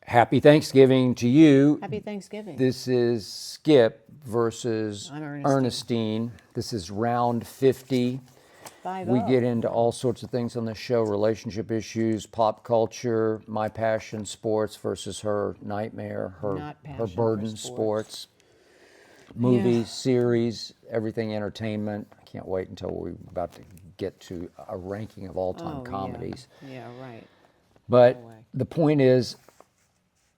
Happy Thanksgiving to you. Happy Thanksgiving. This is Skip versus I'm Ernestine. This is round 50. 5-0. We get into all sorts of things on the show, relationship issues, pop culture, my passion, sports versus her nightmare, her burden, sports, movies, series, everything entertainment. I can't wait until we're about to get to a ranking of all-time comedies. Yeah, right. But the point is,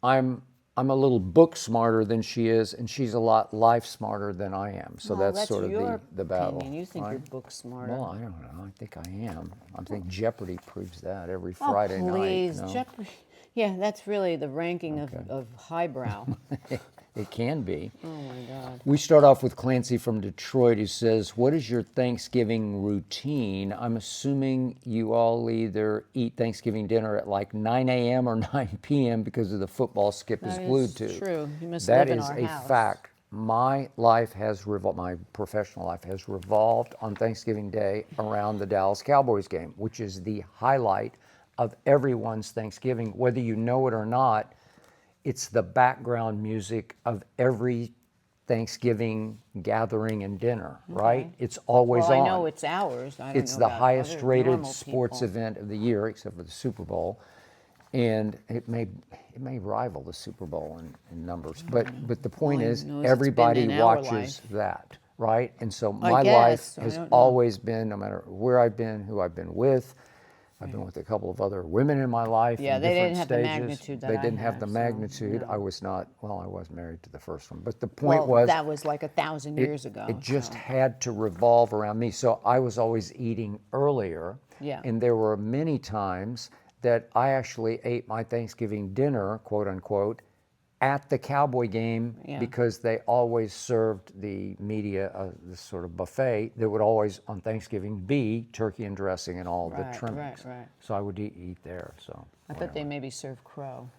I'm a little book smarter than she is, and she's a lot life smarter than I am. So that's sort of the battle. Opinion. You think you're book smarter? Well, I don't know. I think I am. I think Jeopardy proves that every Friday night. Please, Jeopardy. Yeah, that's really the ranking of highbrow. It can be. Oh my God. We start off with Clancy from Detroit, who says, "What is your Thanksgiving routine? I'm assuming you all either eat Thanksgiving dinner at like 9 a.m. or 9 p.m. because of the football Skip is glued to." That's true. You must That live in is our a house. fact. My life has my professional life has revolved on Thanksgiving Day around the Dallas Cowboys game, which is the highlight of everyone's Thanksgiving, whether you know it or not. It's the background music of every Thanksgiving gathering and dinner, right? It's always on. Well, I know it's ours. I don't It's know the about highest other rated normal sports people. event of the year, except for the Super Bowl. And it may rival the Super Bowl in numbers. But the point is, everybody watches that, right? And so my life has always been, no matter where I've been, who I've been with, I've been with a couple of other women in my life. Yeah, in they different didn't have stages. the magnitude that They I didn't have have, the so, magnitude. no. I was not, well, I was married to the first one. But the point was, that was like 1,000 years ago. it just had to revolve around me. So I was always eating earlier. Yeah. And there were many times that I actually ate my Thanksgiving dinner, quote unquote, at the Cowboy game because they always served the media this sort of buffet that would always on Thanksgiving be turkey and dressing and all the trimmings. Right. So I would eat there. So I thought they maybe serve crow.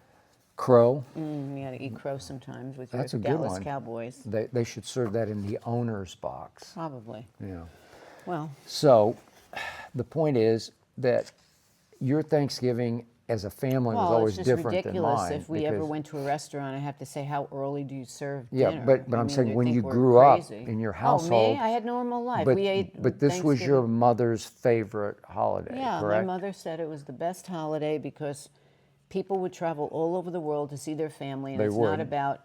Crow. You got to eat crow sometimes with your That's a good Dallas one. Cowboys. They should serve that in the owner's box. Probably. Yeah. Well. So the point is that your Thanksgiving as a family was always different than mine. Well, it's just ridiculous. If we ever went to a restaurant, I have to say, how early do you serve dinner? Yeah, but I'm saying when you we're grew up crazy. in your household. Oh, me? I had normal life. But, we ate but this was your mother's favorite holiday, correct? My mother said it was the best holiday because people would travel all over the world to see their family, and it's not about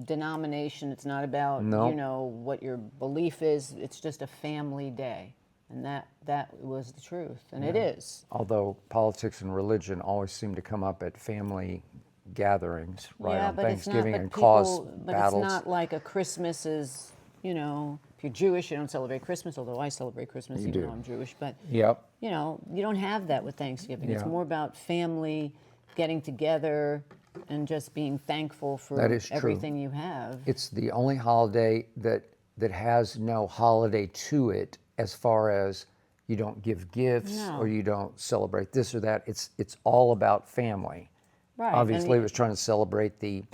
denomination. It's not about what your belief is. It's just a family day. And that was the truth, and it is. Although politics and religion always seem to come up at family gatherings, right, on Thanksgiving and cause battles. But it's not like a Christmas is, if you're Jewish, you don't celebrate Christmas, although I celebrate Christmas even though I'm Jewish. But, you don't have that with Thanksgiving. It's more about family getting together and just being thankful for everything you have. It's the only holiday that has no holiday to it, as far as you don't give gifts or you don't celebrate this or that. It's all about family. Right. Obviously, it was trying to celebrate the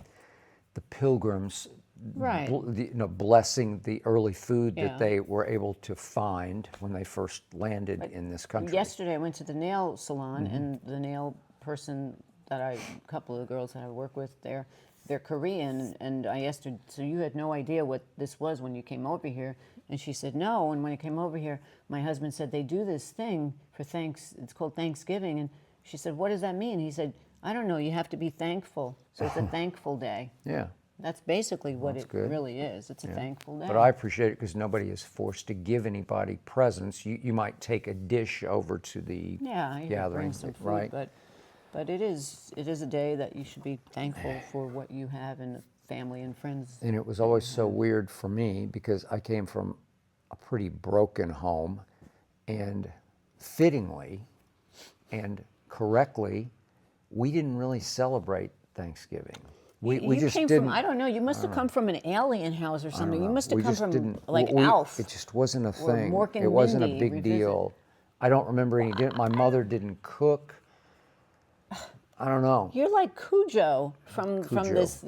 pilgrims, blessing the early food that they were able to find when they first landed in this country. Yesterday, I went to the nail salon, and the nail person a couple of the girls that I work with there, they're Korean, and I asked her, so you had no idea what this was when you came over here? And she said, no, and when I came over here, my husband said, they do this thing for it's called Thanksgiving, and she said, what does that mean? He said, I don't know, you have to be thankful, so it's a thankful day. Yeah. That's basically what it really is. It's a thankful day. But I appreciate it because nobody is forced to give anybody presents. You might take a dish over to the gathering, bring some food, right? But it is a day that you should be thankful for what you have and the family and friends. And it was always so weird for me because I came from a pretty broken home, and fittingly and correctly, we didn't really celebrate Thanksgiving. We just didn't. I don't know. You must have come from an alien house or something. You must have come from Alf. It just wasn't a thing. It wasn't a big deal. I don't remember any dinner. My mother didn't cook. I don't know. You're like Cujo from Cujo. this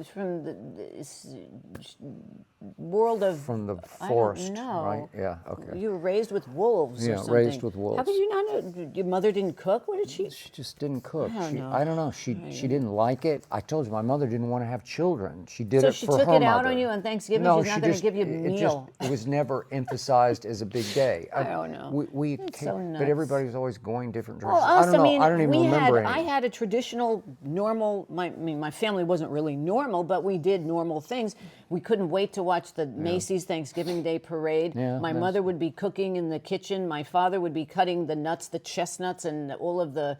world of From the I forest, don't know. right? Yeah, okay. You were raised with wolves or Yeah, something. raised with How wolves. could you not know? Your mother didn't cook? What did she? She just didn't cook. I don't know. I don't know. She didn't like it. I told you my mother didn't want to have children. She did So it she for took her it out mother. on you on Thanksgiving? No, She's not going to give you a meal. It was never emphasized as a big day. I don't know. We It's came, so but nuts. everybody's always going different Well, directions. us, I don't know. mean, I don't even remember any. I had a traditional, normal. My family wasn't really normal, but we did normal things. We couldn't wait to watch the Macy's Thanksgiving Day parade. Yeah, My mother would be cooking in the kitchen. My father would be cutting the nuts, the chestnuts, and all of to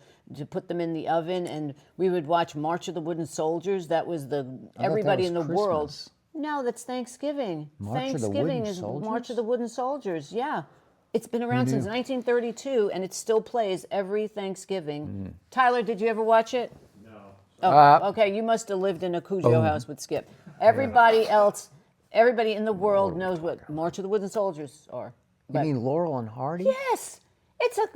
put them in the oven. And we would watch March of the Wooden Soldiers. That was everybody was in the world. Christmas. No, that's Thanksgiving. March of the Thanksgiving Wooden is March Soldiers? of the Wooden Soldiers. Yeah. It's been around since 1932, and it still plays every Thanksgiving. Tyler, did you ever watch it? No. Oh, okay. You must have lived in a Cujo house with Skip. Everybody else, everybody in the world knows what March of the Wooden Soldiers are. You mean Laurel and Hardy? Yes, it's a.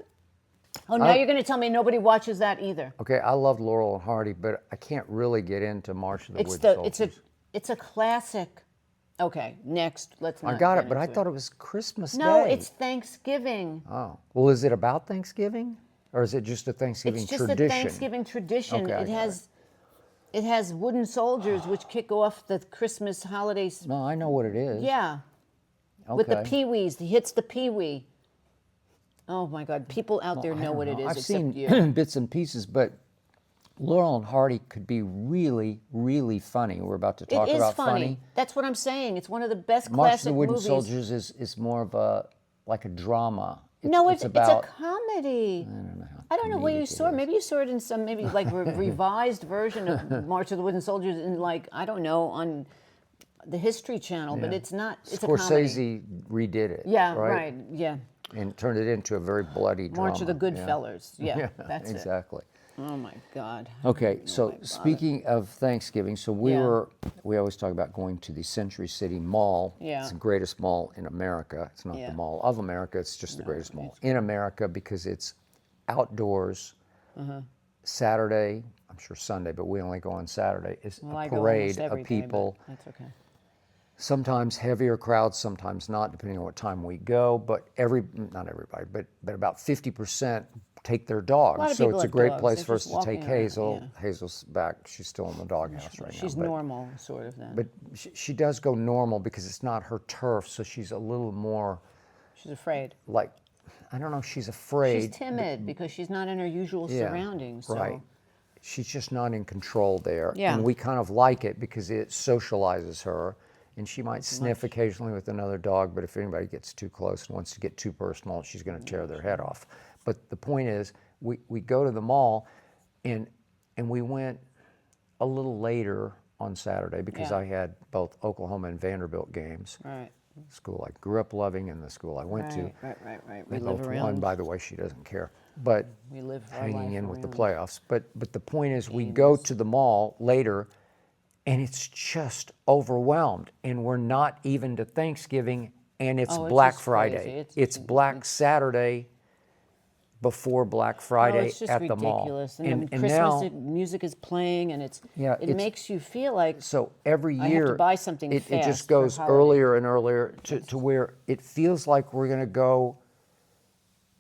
Oh, now you're going to tell me nobody watches that either. Okay, I love Laurel and Hardy, but I can't really get into March of the It's Wooden Soldiers. it's a classic. Okay, next. Let's not. I got get it, but I into thought it was Christmas No, Day. it's Thanksgiving. Oh, well, is it about Thanksgiving, or is it just a Thanksgiving It's just tradition? a Thanksgiving tradition. Okay, I got It has wooden soldiers which kick off the Christmas holidays. No, I know what it is. Yeah, Okay. with the pee-wees. He hits the pee-wee. Oh my God, people out there I know don't what it know. is I've except seen you. bits and pieces, but Laurel and Hardy could be really, really funny. We're about to talk It is about funny. That's what I'm saying. It's one of the best March of classic the Wooden movies. Soldiers is more of like a drama. It's about. a comedy. I don't know. I don't know where you comedic saw it. is. Maybe you saw it in some like revised version of March of the Wooden Soldiers in like I don't know on the History Channel, but it's not. It's a comedy. Scorsese redid it. Yeah, right. right. Yeah, And turned it into a very bloody drama. March of the yeah. Goodfellas. Yeah, that's it. exactly. Oh my God. Okay, so my God. speaking of Thanksgiving, so we always talk about going to the Century City Mall. Yeah. It's the greatest mall in America. It's not Yeah. the Mall of America, it's just the greatest mall in America because it's outdoors. Saturday, I'm sure Sunday, but we only go on Saturday, is Well, a I go parade almost every of day, but people. That's okay. Sometimes heavier crowds, sometimes not, depending on what time we go. But not everybody, but about 50% take their dogs. lot of So people it's a have great dogs. place They're for us just to take walking around, Hazel. yeah. Hazel's back. She's still in the doghouse right now. She's but- normal, sort of then. But she does go normal because it's not her turf, so she's a little more She's afraid. like, I don't know, she's afraid. She's timid because she's not in her usual Yeah, surroundings. So. Right. She's just not in control there. Yeah. And we kind of like it because it socializes her. And she might sniff occasionally with another dog, but if anybody gets too close and wants to get too personal, she's going to tear their head off. But the point is, we go to the mall, and we went a little later on Saturday because Yeah. I had both Oklahoma and Vanderbilt games. Right. The school I grew up loving and the school I went to. Right. They We live both around. won, by the way. She doesn't care. But We live our hanging life in with the around. playoffs. But the point is, we go to the mall later, and it's just overwhelmed. And we're not even to Thanksgiving, and it's Oh, it's Black just Friday. crazy. It's Black Saturday before Black Friday it's just at the mall. ridiculous. And, the and Christmas now, music is playing, and it it's- makes you feel like so every I have year, to buy something it fast just for goes holiday. earlier and earlier to where it feels like we're going to go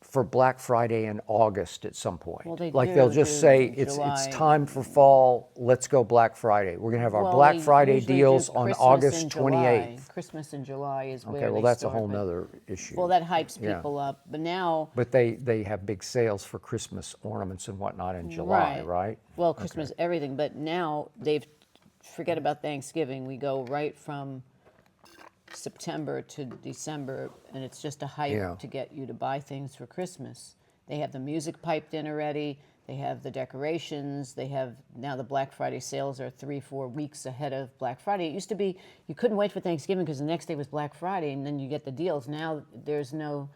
for Black Friday in August at some point. Well, they like do they'll just do say in July. it's time for fall. Let's go Black Friday. We're going to have our Well, Black they Friday usually do deals on Christmas August in July. 28th. Christmas in July is where Okay, well they that's a start, whole but- nother issue. Well, that hypes Yeah. people up. But now, But they have big sales for Christmas ornaments and whatnot in July, right? Well, Christmas, everything. But now forget about Thanksgiving. We go right from September to December, and it's just a hype Yeah. to get you to buy things for Christmas. They have the music piped in already. They have the decorations. They have now the Black Friday sales are 3-4 weeks ahead of Black Friday. It used to be you couldn't wait for Thanksgiving because the next day was Black Friday, and then you get the deals. Now there's no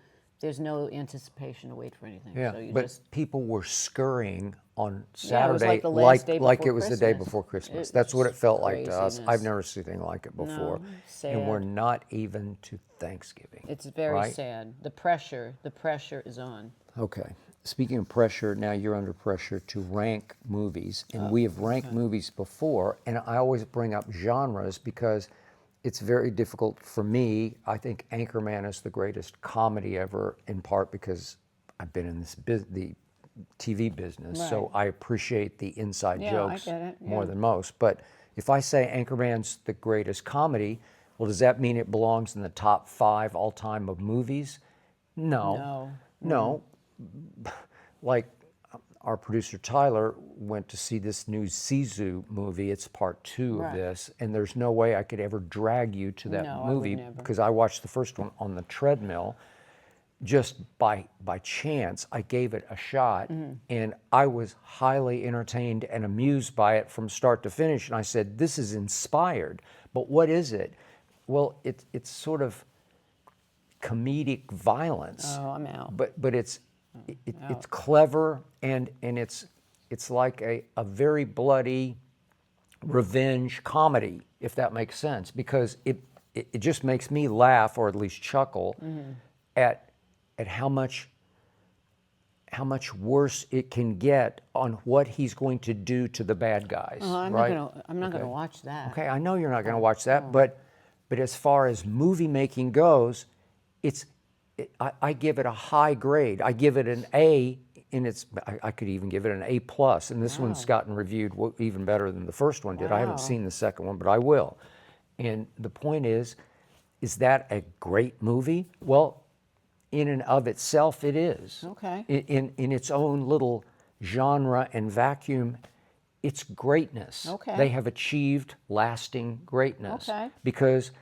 anticipation to wait for anything. Yeah, So you but just people were scurrying on Yeah, it Saturday was like the last day like before it was the day Christmas. before Christmas. It That's what it was felt like to us. craziness. I've never seen anything like it before. And we're sad. not even to Thanksgiving. It's very right? sad. The pressure is on. Okay. speaking of pressure, now you're under pressure to rank movies, and we have ranked movies before, and I always bring up genres because it's very difficult for me. I think Anchorman is the greatest comedy ever, in part because I've been in the TV business, so I appreciate the inside jokes more than most. But if I say Anchorman's the greatest comedy, well, does that mean it belongs in the top 5 all-time of movies? No. Like our producer Tyler went to see this new Sisu movie. It's part 2 of this, and there's no way I could ever drag you to that movie because I watched the first one on the treadmill. Just by chance, I gave it a shot, and I was highly entertained and amused by it from start to finish. And I said, "This is inspired." But what is it? Well, it's sort of comedic violence. Oh, I'm out. But it's clever, and it's like a very bloody revenge comedy, if that makes sense, because it just makes me laugh, or at least chuckle, at how much worse it can get on what he's going to do to the bad guys. I'm not gonna watch that. Okay, I know you're not going to watch that, but as far as movie making goes, I give it a high grade. I give it an A, and I could even give it an A plus. And this one's gotten reviewed even better than the first one did. I haven't seen the second one, but I will. And the point is that a great movie? Well, in and of itself, it is. Okay. In its own little genre and vacuum, it's greatness. Okay. They have achieved lasting greatness. Okay. Because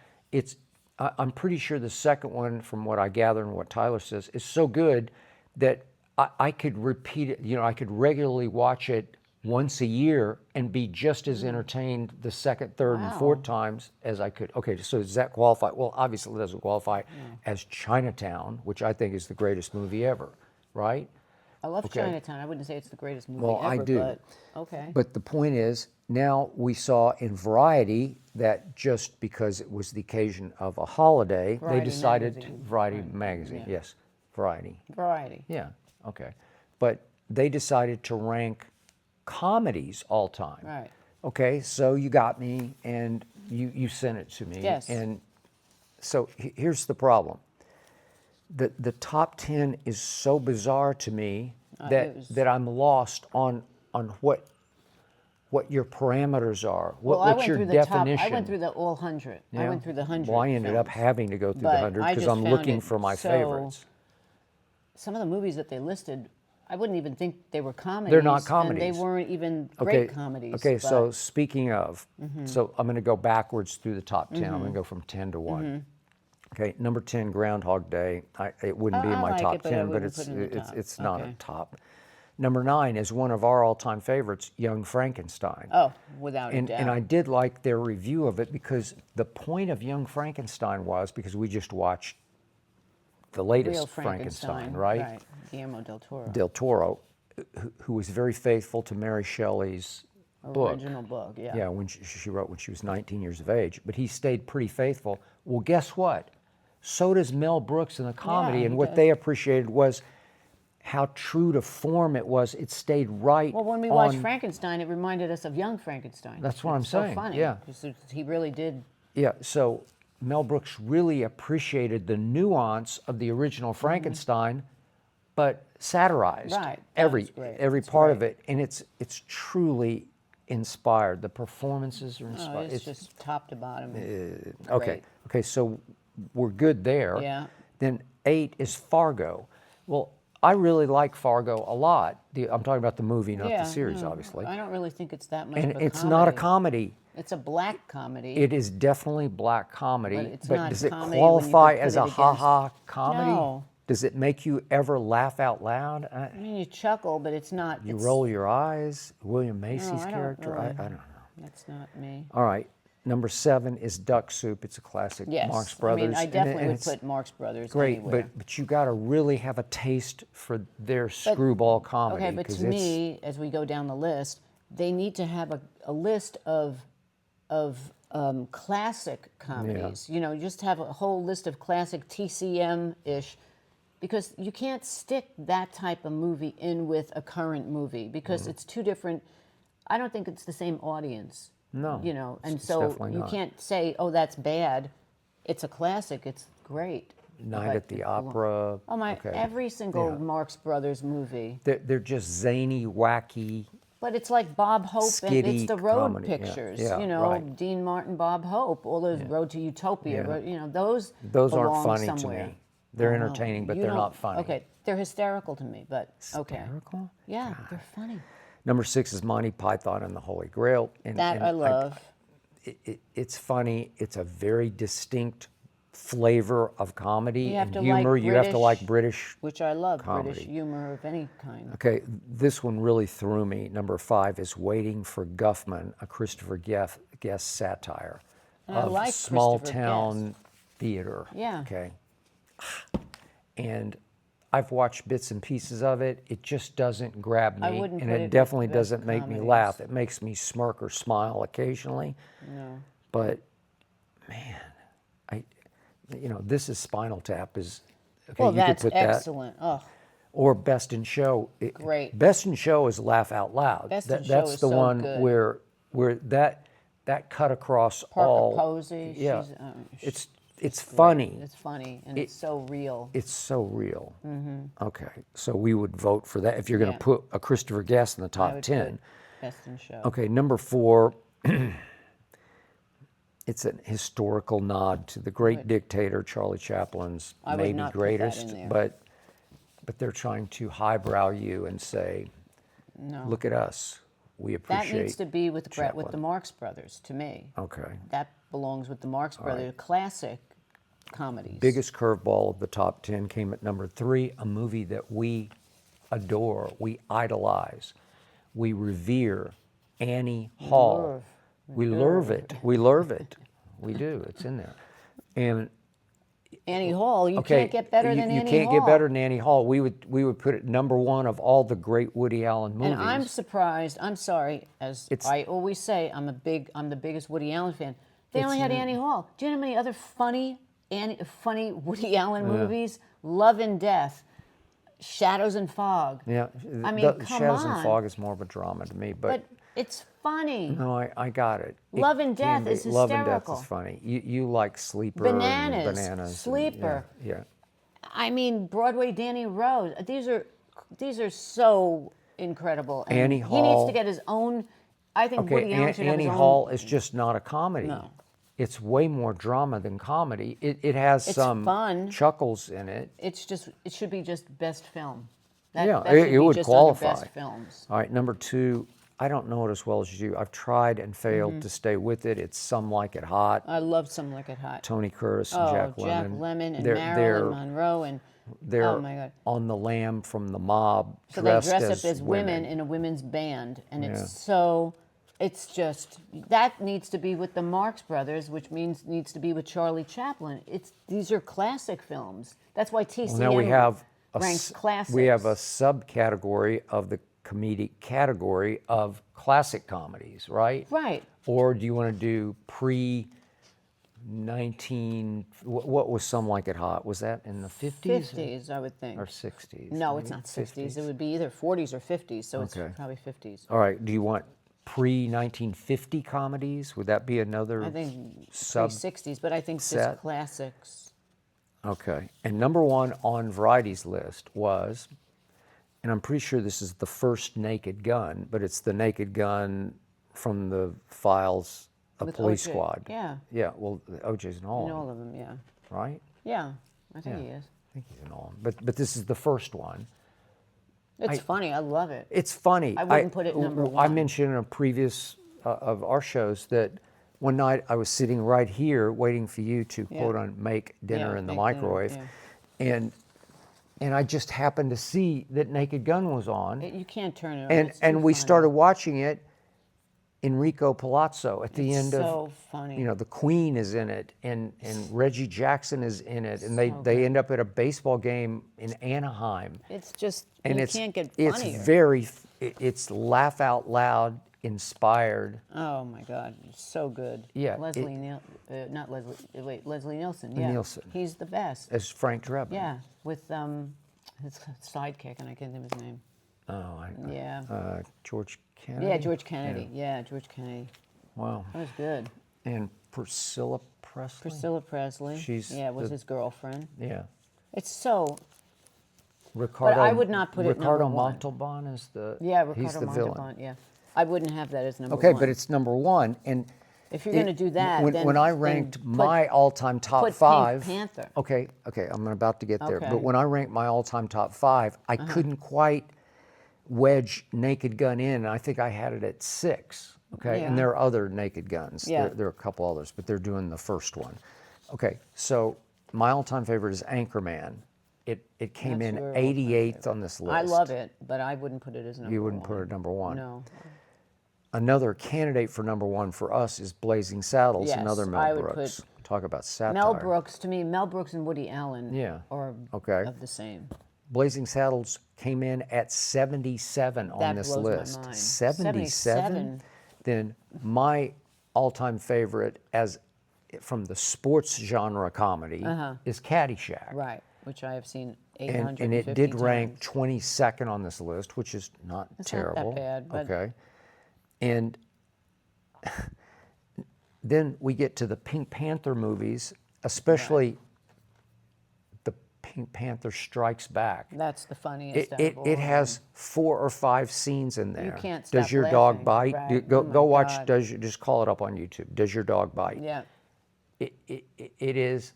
I'm pretty sure the second one, from what I gather and what Tyler says, is so good that I could repeat it. I could regularly watch it once a year and be just as entertained the second, third, and fourth times as I could. Okay, so does that qualify? Well, obviously it doesn't qualify as Chinatown, which I think is the greatest movie ever, right? I love Chinatown. I wouldn't say it's the greatest movie Well, ever, I do. but okay. But the point is, now we saw in Variety that just because it was the occasion of a holiday, they decided magazine. Variety magazine, yes, Variety. Variety. Yeah, okay. But they decided to rank comedies all time. Right. Okay, so you got me, and you sent it to me. Yes. And so here's the problem. The top 10 is so bizarre to me that I'm lost on what your parameters are. What's your definition? I went through the all 100. Yeah. I went through the 100. Well, I ended up having to go through the But 100 I because just I'm found looking it for my so- favorites. Some of the movies that they listed, I wouldn't even think they were comedies. They're not comedies. And they weren't even great comedies. Okay, but- so speaking of, so I'm going to go backwards through the top 10. I'm going to go from 10 to 1. Okay, number 10, Groundhog Day. It wouldn't be in I my like top it, but I 10, but wouldn't put it in the top. it's not a Okay. top. Number 9 is one of our all-time favorites, Young Frankenstein. Oh, without a And doubt. I did like their review of it because the point of Young Frankenstein was, because we just watched the latest Real Frankenstein, right? Right. Guillermo del Toro. Del Toro, who was very faithful to Mary Shelley's book. Original book, yeah. Yeah, when she wrote when she was 19 years of age. But he stayed pretty faithful. Well, guess what? So does Mel Brooks in the comedy, Yeah, and he what does. they appreciated was how true to form it was. It stayed right. Well, when we on, watched Frankenstein, it reminded us of Young Frankenstein. That's what I'm It's so saying, funny. yeah. 'Cause he really did. Yeah, so Mel Brooks really appreciated the nuance of the original Frankenstein, but satirized Right, that every was great. every That's part of great. it, and it's truly inspired. The performances are Oh, inspired. it's just top to bottom. Okay, okay, so we're good there. Yeah. Then 8 is Fargo. Well, I really like Fargo a lot. I'm talking about the movie, not the series, no, obviously. I don't really think it's that much And of a it's not a comedy. It's a black comedy. It is definitely black comedy, But it's but not does it comedy when you qualify put as it a against- ha-ha comedy? No. Does it make you ever laugh out loud? I mean, you chuckle, but it's not. You it's, roll your eyes? William Macy's I don't character? I really. don't know. That's not me. All right. Number 7 is Duck Soup. It's a classic. Yes. Marx Brothers. I mean, I And definitely would it's put Marx Brothers great, anywhere. but you got to really have a taste for their screwball comedy. Okay, but 'cause to it's- me, as we go down the list, they need to have a list of classic comedies. You know, just have a whole list of classic TCM-ish because you can't stick that type of movie in with a current movie because it's two different. I don't think it's the same audience. No, You know, and it's so definitely you not. can't say, "Oh, that's bad." It's a classic. It's great. Night but at the it Opera. Oh my! Okay. Every single Yeah. Marx Brothers movie. They're just zany, wacky, But it's like Bob Hope, and it's skitty the road comedy. Yeah, pictures. yeah, You know, right. Dean Martin, Bob Hope, all those Yeah. Road to Utopia. Yeah. You know, those Those aren't belong funny somewhere. to me. They're Oh, well, entertaining, but you they're don't- not funny. Okay, they're hysterical to me, but okay. Hysterical? Yeah, they're funny. Number 6 is Monty Python and the Holy Grail. And, That I love. It's funny. It's a very distinct flavor of comedy You have and to humor. like You have to like British- British. Which I love, British comedy. humor of any kind. Okay, this one really threw me. Number 5 is Waiting for Guffman, a Christopher Guest satire And I of like small Christopher town theater. Yeah. Okay. And I've watched bits and pieces of it. It just doesn't grab me. I wouldn't and put it it with definitely the best doesn't make me comedies. laugh. It makes me smirk or smile occasionally. No. But man, this is Spinal Tap is okay, Well, you could that's put that. excellent. Oh, Or Best in Show. Great. Best in Show is laugh out loud. Best in Show That's is the so one good. where that cut across Parker all. Posey. Yeah, She's, it's great. funny. It's funny, and it's so real. It's so real. Okay, so we would vote for that if you're going to Yeah. put a Christopher Guest in the I top would 10. put Best in Show. Okay, number 4. It's an historical nod to the great dictator Charlie Chaplin's I would maybe not put that greatest, in there. but they're trying to highbrow you and say, No. look at us, we appreciate. That needs to be with Chaplin. the Marx Brothers, to me. Okay. That belongs with the Marx Brothers. Classic comedies. Biggest curveball of the top 10 came at number 3, a movie that we adore, we idolize, we revere, Annie Hall. Love. We love it. We love it. We do. It's in there. And Annie Hall. You okay, can't get better than you Annie can't Hall. get better than Annie Hall. We would put it number 1 of all the great Woody Allen movies. And I'm surprised. I'm sorry, as It's- I always say, I'm the biggest Woody Allen fan. They only had Annie Hall. Do you know how many other funny Woody Allen movies? Love and Death, Shadows and Fog. Yeah, I mean, come Shadows on. and Fog is more of a drama to me, But it's funny. no, I got it. It Love and can Death be. is Love and Death hysterical. is funny. You like Sleeper Bananas, and Bananas. and- Sleeper. yeah. I mean, Broadway Danny Rose. These are so incredible. And Annie He needs Hall. to get his own. I think Okay, Woody Allen should have Annie his own. Hall is just not a comedy. No. It's way more drama than comedy. It has It's some fun. chuckles in it. It should be just best film. Yeah, that should it be would just qualify. Under best films. All right, number 2, I don't know it as well as you. I've tried and failed Mm-hmm. to stay with it. It's Some Like It Hot. I love Some Like It Hot. Tony Curtis and Oh, Jack Jack Lemmon. Lemmon and They're- Marilyn Monroe and They're oh my God. on the lam from the mob, So they dressed dress as up as women in a women's band, and Yeah. it's just that needs to be with the Marx Brothers, which means needs to be with Charlie Chaplin. These are classic films. That's why TCM Well, now we have ranks classics. we have a subcategory of the comedic category of classic comedies, right? right. Or do you want to do pre-19? What was Some Like It Hot? Was that in the 50s 50s, I would think. or 60s? No, it's not 60s. It would be either 40s or 50s, so Okay. it's probably 50s. All right. Do you want pre-1950 comedies? Would that be another? I think sub 60s, but I think set? just classics. Okay. And number 1 on Variety's list was, and I'm pretty sure this is the first Naked Gun, but it's the Naked Gun from the files of With Police O.J., Squad. yeah. Yeah. Well, OJ's in all In of all them, of them, yeah. right? Yeah, I think he is. I think he's in all of them. But this is the first one. It's funny. I love it. It's funny. I wouldn't put it number I 1. mentioned in a previous of our shows that one night I was sitting right here waiting for you to quote on make dinner Yeah, in the make dinner, microwave, yeah. and I just happened to see that Naked Gun was on, You can't turn it on. and It's too we funny. started watching it. Enrico Palazzo at the It's end of, so funny. you know, the Queen is in it, and Reggie Jackson is in it, and they end up at a baseball game in Anaheim. It's just And you can't get it's funnier. it's laugh out loud. inspired Oh my God, it's so good. Yeah, Leslie not Leslie. Wait, Leslie Nielsen. Yeah, Nielsen. He's the best. as Frank Drebin. Yeah, with his sidekick, and I can't think of his name. Oh, Yeah. George Kennedy. Yeah, George Kennedy. Yeah, George Kennedy. Wow. That was good. And Priscilla Presley. Priscilla Presley. She's was his girlfriend. Yeah. It's so. Ricardo. I would not put it Ricardo number one. Montalban is the. Yeah, He's Ricardo the villain. Montalban. Yeah, I wouldn't have that as number Okay, one. but it's number one, and if you're going to do that, when I then ranked put- my all-time top put five. Pink Panther. Okay, I'm about to get there. Okay. Uh-huh. But when I ranked my all-time top five, I couldn't quite wedge Naked Gun in, and I think I had it at 6. Okay, and Yeah. there are other Naked Guns. Yeah. There are a couple others, but they're doing the first one. Okay, so my all-time favorite is Anchorman. It came That's in your all-time 88th on this list. I love it, but I wouldn't put it as number one. You wouldn't put it at number one. No. Another candidate for number one for us is Blazing Saddles, Yes, another Mel I would Brooks. Talk about satire. Mel Brooks, to me, Mel Brooks and Woody Allen are Okay. of the same. Blazing Saddles came in at 77 on That this blows my list. mind. 77? Then my all-time favorite from the sports genre comedy is Caddyshack. Right, which I have seen And 850 it did rank times. 22nd on this list, which is not It's not that terrible. bad, but- Okay. And then we get to the Pink Panther movies, especially the Pink Panther Strikes Back. That's the funniest. out It of all it of has 4 or 5 scenes in there. can't Does stop your dog laughing, bite? right. Go Oh my go watch. God. Just call it up on YouTube. Does your dog bite? them. Yeah. It is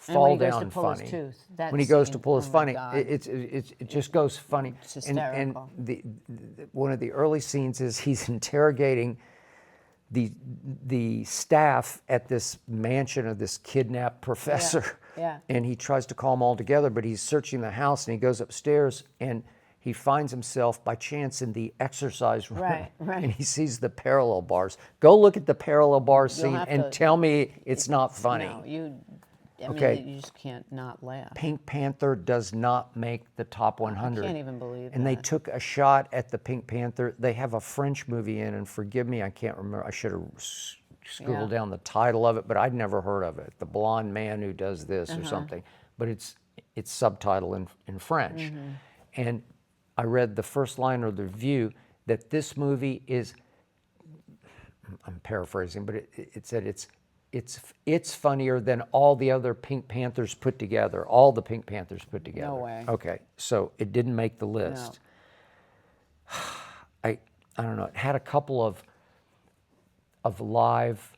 And when fall he goes to down pull his funny. tooth, that When he goes to scene, pull his oh my funny, God. it just goes funny. It's And hysterical. the one of the early scenes is he's interrogating the staff at this mansion of this kidnapped professor. yeah. And he tries to call them all together, but he's searching the house and he goes upstairs and he finds himself by chance in the exercise room. Right, right. And he sees the parallel bars. Go look at the parallel bar scene have and to- tell me it's not funny. No, I Okay. mean, you just can't not laugh. Pink Panther does not make the top 100. I can't even believe And they that. took a shot at the Pink Panther. They have a French movie in, and forgive me, I can't remember. I should have scribbled Yeah. down the title of it, but I'd never heard of it. The blonde man who does this Uh-huh. or something. But it's subtitled in French. Mm-hmm. And I read the first line of the review that this movie is, I'm paraphrasing, but it said it's funnier than all the other Pink Panthers put together, all the Pink Panthers put together. No way. Okay, so it didn't make the list. I don't know. It had a couple of live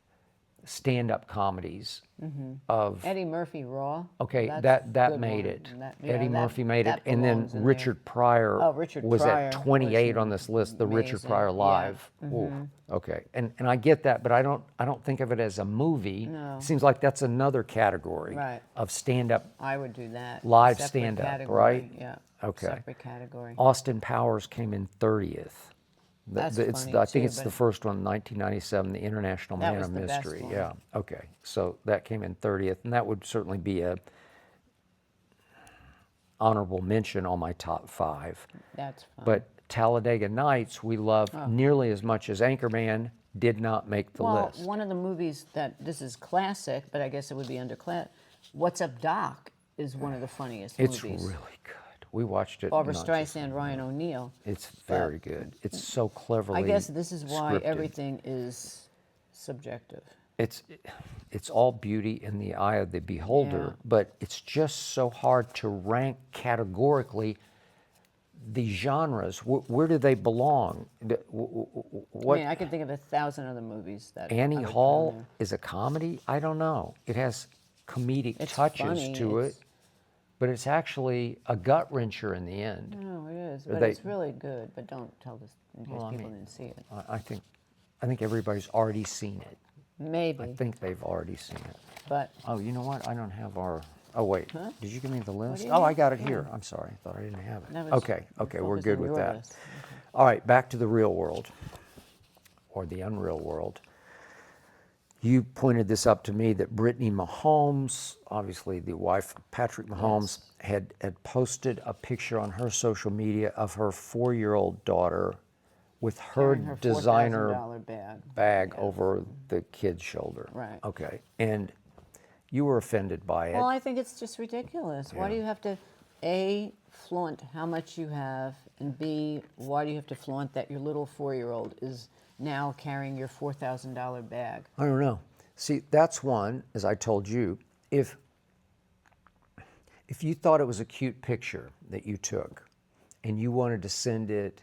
stand-up comedies of Eddie Murphy Raw. okay, That's a that good made one. it. That- yeah, Eddie that- Murphy made it, that and then belongs in there. Richard Pryor Oh, Richard was Pryor at 28 was on this list. The Richard amazing. Pryor Yeah. Mm-hmm. Live. Ooh, okay, and I get that, but I don't think of it as a movie. No. Seems like that's another category Right. of stand-up. I would do that. Live Separate stand-up, category, right? Yeah. Okay. Separate category. Austin Powers came in 30th. That's It's funny I think too, it's the but- first one, 1997, The International That Man was of the best Mystery. one. Yeah. Okay. So that came in 30th, and that would certainly be a honorable mention on my top 5. That's fun. But Talladega Nights, we love nearly as much as Anchorman, did not make the well, list. one of the movies that this is classic, but I guess it would be under class. What's Up, Doc is one of the funniest It's movies. really good. We watched it. Barbara not just- Streisand, Ryan O'Neal. It's very good. It's so cleverly I guess this is why scripted. everything is subjective. It's all beauty in the eye of the beholder, Yeah. but it's just so hard to rank categorically the genres. Where do they belong? What I mean, I can think of 1,000 other movies that Annie I would put Hall in there. is a comedy? I don't know. It has comedic It's touches funny, to it's- it, but it's actually a gut wrencher in the end. No, it is, Are but they- it's really good. But don't tell this in case I people mean, didn't see it. I think everybody's already seen it. Maybe, I think they've already seen it. but Oh, you know what? I don't have our. Oh wait, Huh? did you give me the list? do you Oh, I need? got it here. I'm sorry, I thought I didn't have it. No, Okay, okay, we're focus good on with your that. list. All right, back to the real world, or the unreal world. You pointed this up to me that Brittany Mahomes, obviously the wife of Patrick Mahomes, had posted a picture on her social media of her 4-year-old daughter with her Carrying her designer $4,000 bag over the kid's shoulder. Right. Okay. And you were offended by it. Well, I think it's just ridiculous. Why do you have to, A, flaunt how much you have, and B, why do you have to flaunt that your little 4-year-old is now carrying your $4,000 bag? I don't know. See, that's one, as I told you, if you thought it was a cute picture that you took and you wanted to send it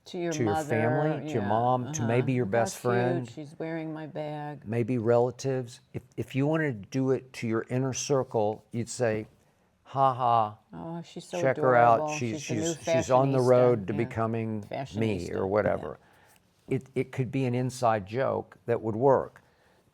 To your to your mother, family, to your mom, to maybe your How best cute, friend, she's wearing my bag. maybe relatives, if you wanted to do it to your inner circle, you'd say, ha ha, Oh, she's so check adorable. her out. She's the new She's on the fashionista. road to Yeah. becoming me Fashionista, or whatever. It could be an inside joke that would work.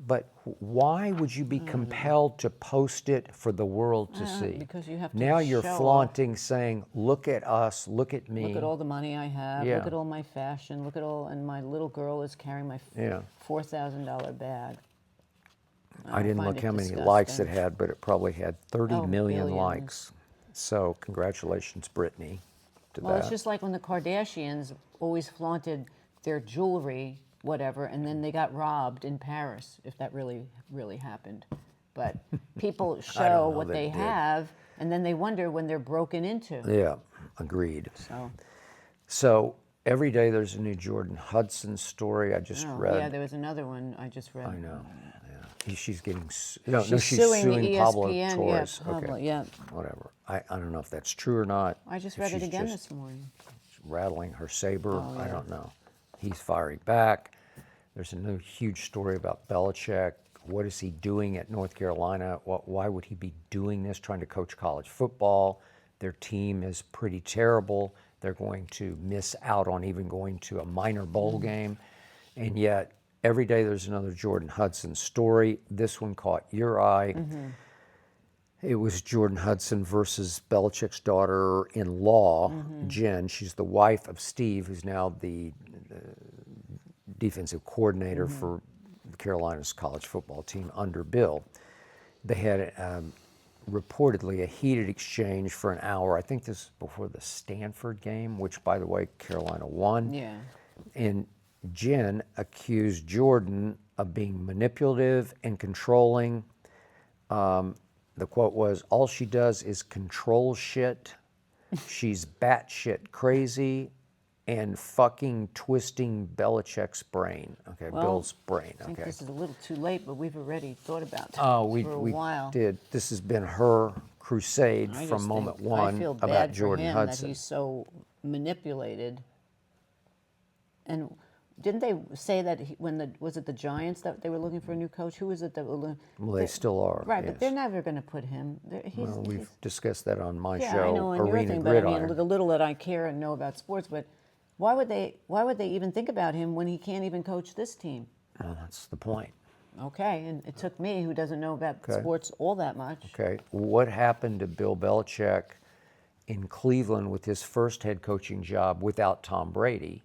But why would you be compelled to post it for the world to see? Because you have to Now you're show off. flaunting, saying, look at us, look at me. Look at all the money I have. Yeah. Look at all my fashion. Look at all, and my little girl is carrying my Yeah. $4,000 bag. I didn't find look it how many disgusting. likes it had, but it probably had 30 Oh, million billions. likes. So congratulations, Brittany, to Well, that. it's just like when the Kardashians always flaunted their jewelry, whatever, and then they got robbed in Paris, if that really happened. But people show know what that they it did. have, and then they wonder when they're broken into. Yeah, agreed. So, So every day there's a new Jordon Hudson story. I just read. yeah, there was another one I just read. I know. Yeah. She's getting. No, She's she's suing suing the Pablo ESPN. Torres. Yeah, Pablo, Okay. yeah. Whatever. I don't know if that's true or not. I just If read it she's again just this morning. rattling her saber. Oh, I yeah. don't know. He's firing back. There's a new huge story about Belichick. What is he doing at North Carolina? Why would he be doing this, trying to coach college football? Their team is pretty terrible. They're going to miss out on even going to a minor bowl game. And yet, every day there's another Jordon Hudson story. This one caught your eye. It was Jordon Hudson versus Belichick's daughter-in-law, Jen. She's the wife of Steve, who's now the defensive coordinator for Carolina's college football team under Bill. They had reportedly a heated exchange for an hour. I think this was before the Stanford game, which, by the way, Carolina won. Yeah. And Jen accused Jordan of being manipulative and controlling. The quote was, all she does is control shit. She's batshit crazy and fucking twisting Belichick's brain. Okay, Well, Bill's brain. I think Okay. this is a little too late, but we've already thought about it Oh, for a while. did. This has been her crusade I from just moment think one I feel about bad Jordan for him Hudson. that he's so manipulated. And didn't they say that was it the Giants that they were looking for a new coach? Who was it that were looking? Well, they still are. Right, yes. but they're never going to put him. Well, we've discussed that on my yeah, show, I know, and your Arena thing, but I Gridiron. mean, the little that I care and know about sports, but why would they even think about him when he can't even coach this team? Well, that's the point. Okay, and it took me, who doesn't know about Okay. sports all that much. Okay, what happened to Bill Belichick in Cleveland with his first head coaching job without Tom Brady?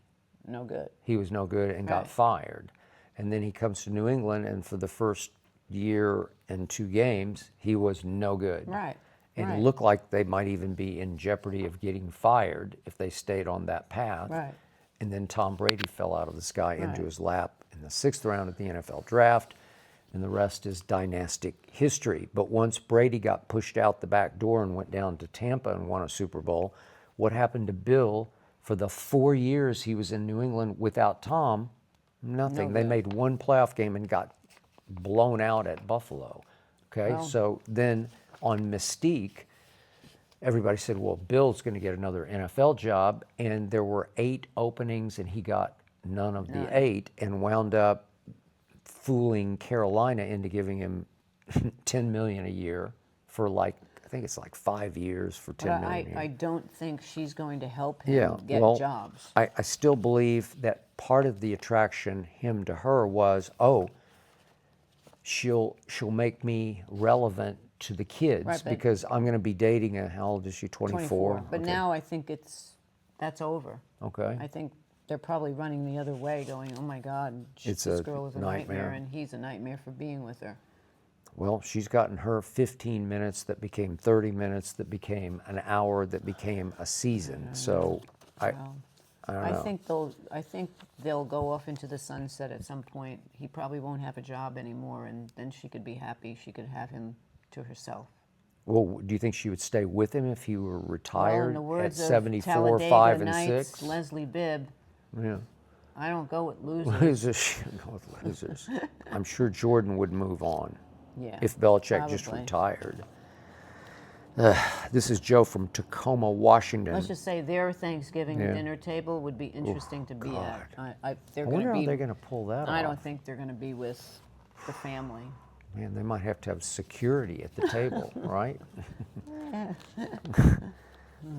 No good. He was no good and got Right. fired. And then he comes to New England, and for the first year and 2 games, he was no good. Right. And right. it looked like they might even be in jeopardy of getting fired if they stayed on that path. Right. And then Tom Brady fell out of the sky into Right. his lap in the 6th round of the NFL draft, and the rest is dynastic history. But once Brady got pushed out the back door and went down to Tampa and won a Super Bowl, what happened to Bill for the 4 years he was in New England without Tom? Nothing. No They good. made one playoff game and got blown out at Buffalo. Okay, Well- so then on Mystique, everybody said, well, Bill's going to get another NFL job, and there were 8 openings, and he got none of the 8, and wound up fooling Carolina into giving him $10 million a year for I think it's like 5 years for $10 But million a year. I don't think she's going to help him Yeah, get well, jobs. I still believe that part of the attraction him to her was, she'll make me relevant to the kids Right, but- because I'm going to be dating how old is she? 24. But Okay. now I think that's over. Okay. I think they're probably running the other way, going, "Oh my God, It's this a girl is a nightmare. and he's a nightmare for being with her." Well, she's gotten her 15 minutes that became 30 minutes that became an hour that became a season. So I I don't I know. think they'll go off into the sunset at some point. He probably won't have a job anymore, and then she could be happy. She could have him to herself. Well, do you think she would stay with him if he were Well, in retired the at words of 74, Talladega 5, and Nights, 6? Leslie Bibb, Yeah. I don't go with losers. Losers, she would go with losers. I'm sure Jordan would move on Yeah, if Belichick just probably. retired. This is Joe from Tacoma, Washington. Let's just say their Thanksgiving Yeah. dinner table would be interesting to be at. They're I going wonder to how be. they're going to pull that I off. don't think they're going to be with the family. Man, they might have to have security at the table, right?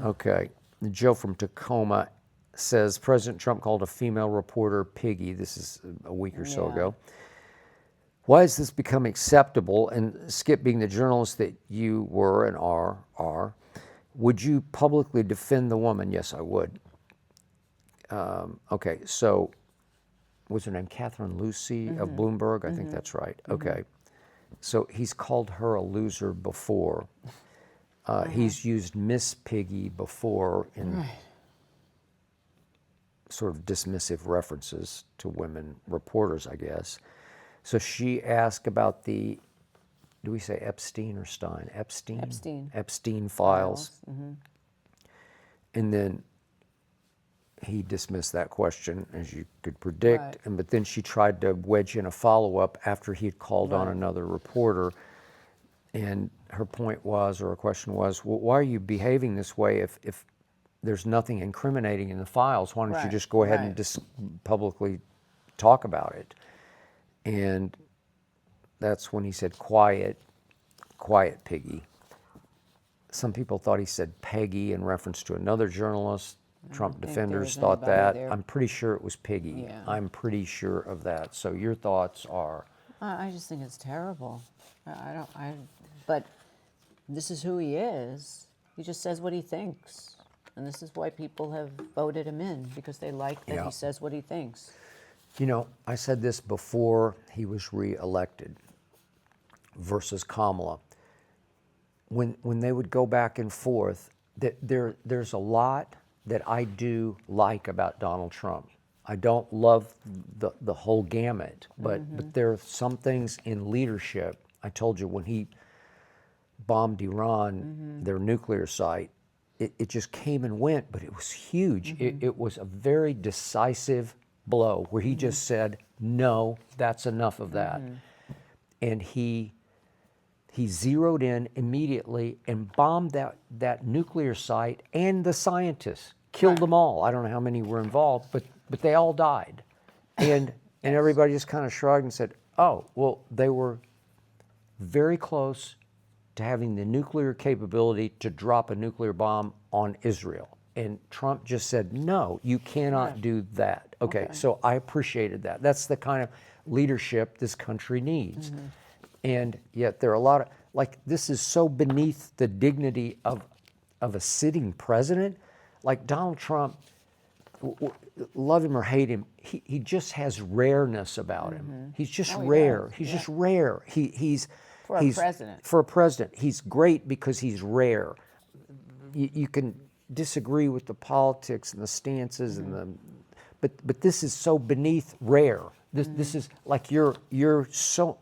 Okay. Joe from Tacoma says President Trump called a female reporter piggy. This is a week or so Yeah. ago. Why has this become acceptable? And Skip, being the journalist that you were and are, would you publicly defend the woman? Yes, I would. Okay, so what's her name? Catherine Lucy of Bloomberg? I think that's right. Okay. So he's called her a loser before. He's used Miss Piggy before in sort of dismissive references to women reporters, I guess. So she asked about the, do we say Epstein or Stein? Epstein. Epstein files. And then he dismissed that question, as you could predict. Right. But then she tried to wedge in a follow-up after he had called on another reporter. And her point was, or her question was, well, why are you behaving this way if there's nothing incriminating in the files? Why don't you Right, just go ahead right. and just publicly talk about it? And that's when he said, quiet, piggy. Some people thought he said Peggy in reference to another journalist. Trump think there defenders was thought anybody that. there. I'm pretty sure it was Piggy. Yeah. I'm pretty sure of that. So your thoughts are? I just think it's terrible. But this is who he is. He just says what he thinks. And this is why people have voted him in, because they like that Yeah. he says what he thinks. You know, I said this before he was reelected versus Kamala. When they would go back and forth, there's a lot that I do like about Donald Trump. I don't love the whole gamut, but there are some things in leadership. I told you when he bombed Iran, their nuclear site, it just came and went, but it was huge. It was a very decisive blow where he just said, no, that's enough of that. And he zeroed in immediately and bombed that nuclear site and the scientists, killed them all. I don't know how many were involved, but they all died. And everybody just kind of shrugged and said, oh, well, they were very close to having the nuclear capability to drop a nuclear bomb on Israel. And Trump just said, no, you cannot do that. Okay, so I appreciated that. That's the kind of leadership this country needs. And yet there are a lot of, like, this is so beneath the dignity of a sitting president. Like Donald Trump, love him or hate him, he just has rareness about him. He's just rare. does, He's just rare. He's For a president. For a president, he's great because he's rare. You can disagree with the politics and the stances and the, but this is so beneath rare. This is like you're so,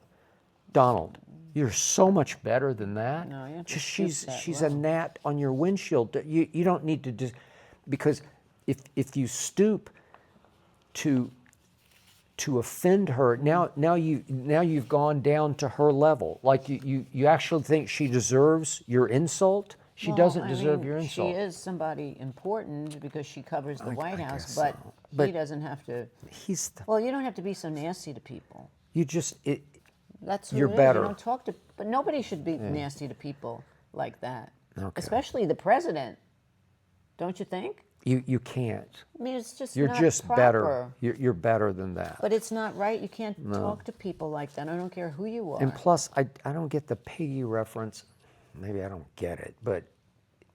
Donald, you're so much better than that. No, you have to Just stoop she's that a low. gnat on your windshield. You don't need to just, because if you stoop to offend her, now you've gone down to her level. Like you actually think she deserves your insult? She doesn't deserve your insult. She is somebody important because she covers the White House, guess but, so. he But doesn't have to. He's the, Well, you don't have to be so nasty to people. you just That's who You're it is. better. You don't talk to, but nobody should be nasty to people like that. Okay. Especially the president. Don't you think? you can't. I mean, it's just You're not just proper. better. You're better than that. But it's not right. You can't talk to people like that. I don't care who you are. And plus, I don't get the piggy reference. Maybe I don't get it, but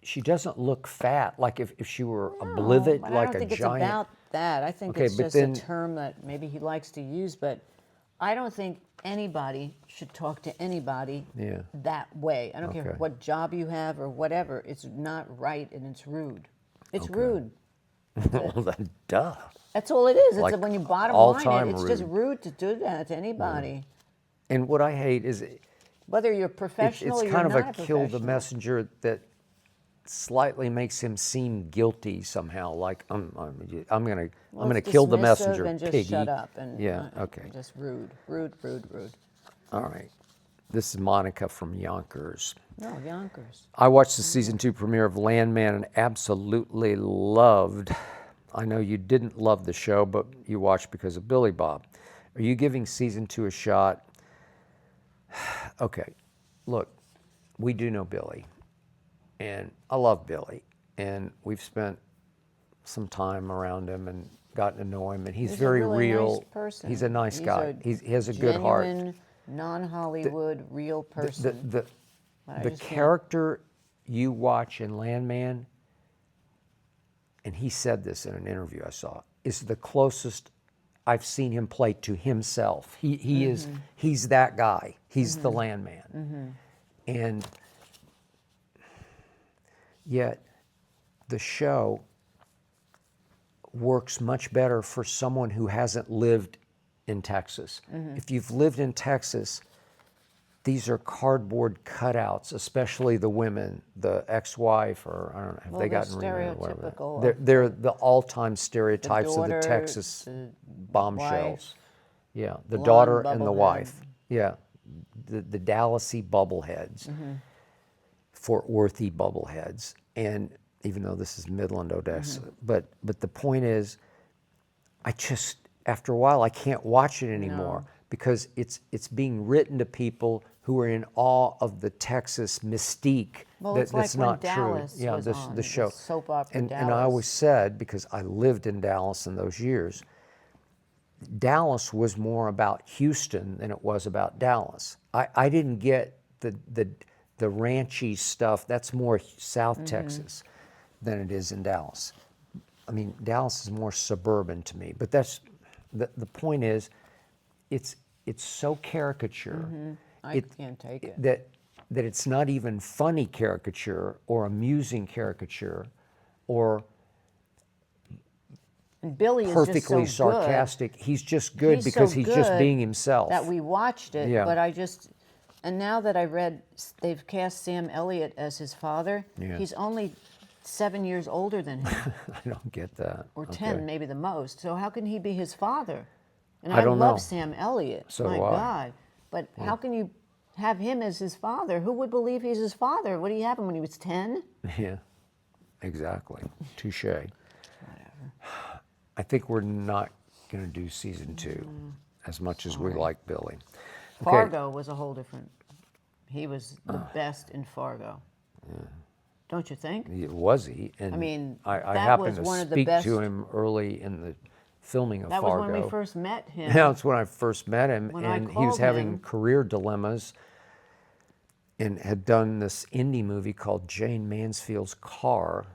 she doesn't look fat. Like if she were a blivet, But like I don't a think giant. it's about that. I think Okay, it's but just then- a term that maybe he likes to use, but I don't think anybody should talk to anybody Yeah. that way. I don't care Okay. what job you have or whatever. It's not right and it's rude. It's rude. Well, then, duh. That's all it is. It's Like, when you bottom all-time line it, it's just rude. rude to do that to anybody. And what I hate is Whether you're professional it's or you're kind of not a a kill the professional. messenger that slightly makes him seem guilty somehow. Like I'm gonna It's kill the dismissive messenger, and just piggy. shut up and Yeah. Okay. just rude, rude, rude, rude. All right. This is Monica from Yonkers. No, Yonkers. I watched the season 2 premiere of Landman and absolutely loved. I know you didn't love the show, but you watched because of Billy Bob. Are you giving season 2 a shot? Okay, look, we do know Billy, and I love Billy, and we've spent some time around him and gotten to know him, and he's He's very a really real. Nice person. He's a nice guy. He has a good heart. Genuine, non-Hollywood, real person. The character you watch in Landman, and he said this in an interview I saw, is the closest I've seen him play to himself. He's that guy. He's the Landman. And yet the show works much better for someone who hasn't lived in Texas. If you've lived in Texas, these are cardboard cutouts, especially the women, the ex-wife, or I don't know, have they gotten remarried or whatever. stereotypical. They're the all-time stereotypes of the daughter, Texas the bombshells. wife, Yeah, the blonde daughter and the bubblehead. wife. Yeah, the Dallasy bubbleheads, Fort Worthy bubbleheads, and even though this is Midland, Odessa, but the point is, I just after a while I can't watch it anymore because it's being written to people who are in awe of the Texas mystique. Well, it's that's like when not Dallas true. Yeah, was on, the show. the soap opera and I Dallas. always said, because I lived in Dallas in those years, Dallas was more about Houston than it was about Dallas. I didn't get the ranchy stuff. That's more South Texas than it is in Dallas. I mean, Dallas is more suburban to me. But that's the point is, it's so caricature. I can't take it. That it's not even funny caricature or amusing caricature or And Billy is perfectly just so sarcastic. He's just good He's because so he's just good being himself. that we watched it, Yeah. but and now that I read they've cast Sam Elliott as his father, Yeah. he's only 7 years older than him, I don't get that. or Okay. 10 maybe the most. So how can he be his father? And I don't love know. Sam Elliott. So My do I. God. But how can you have him as his father? Who would believe he's his father? What do you have him when he was 10? Yeah, exactly. Touche. Whatever. I think we're not going to do season 2 as much as we like Billy. Okay. Fargo was a whole different. He was the best in Fargo. Don't you think? Was he? And I mean, I that happened was to one of the speak best- to him early in the filming of That Fargo. was when we first met him. Yeah, that's when I first met him, When I and he was called having him- career dilemmas, and had done this indie movie called Jane Mansfield's Car.